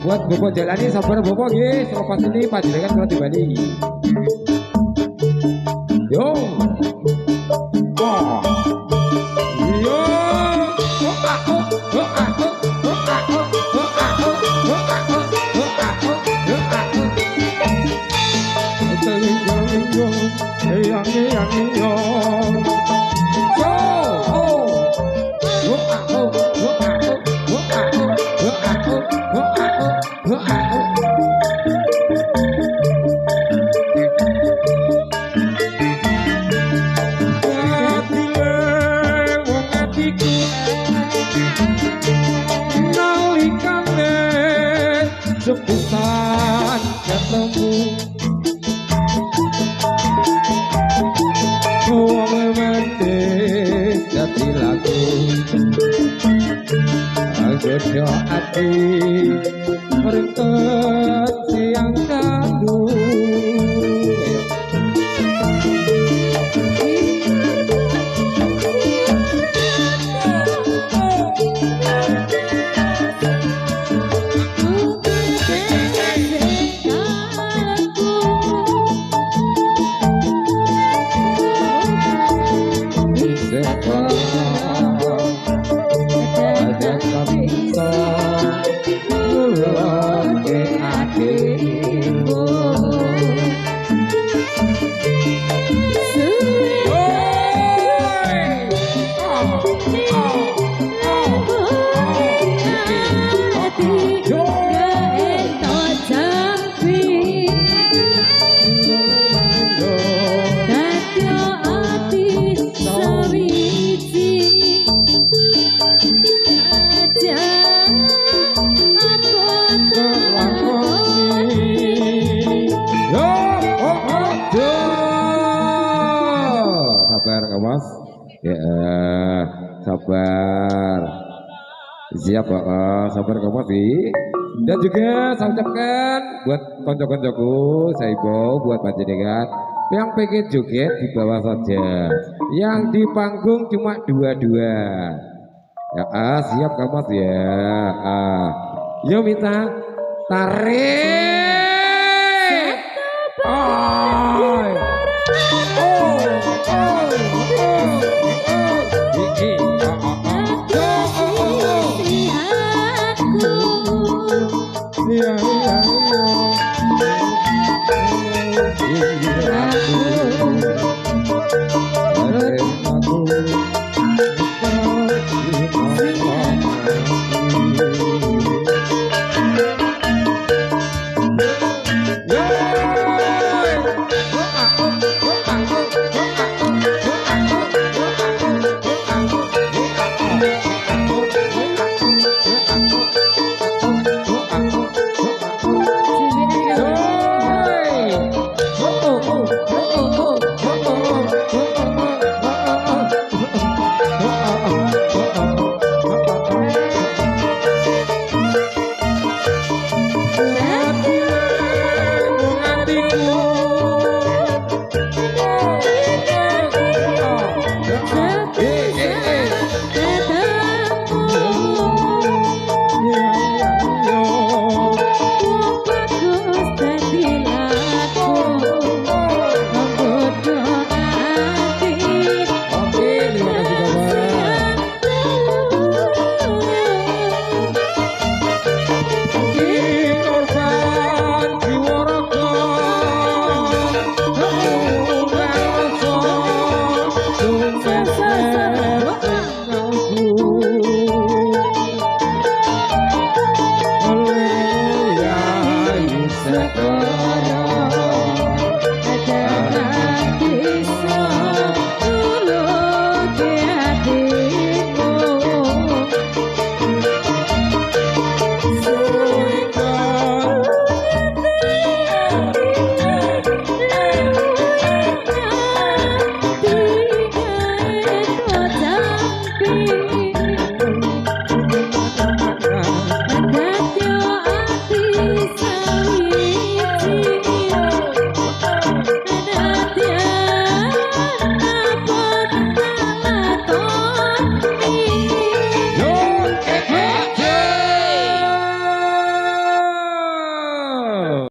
buat Bobo jalani sabar Bobo nggih selepas ini panjenengan kula timbali yo oh yo sebutan ketemu wong mendek dadi lagu agedo ati mereket siang kandu Mas ya sabar siap sabar kamu sih dan juga saya ucapkan buat konco-koncoku saya ibu buat panjenengan yang pengen joget di bawah saja yang di panggung cuma dua-dua ya siap kamu ya yuk minta tarik yeah.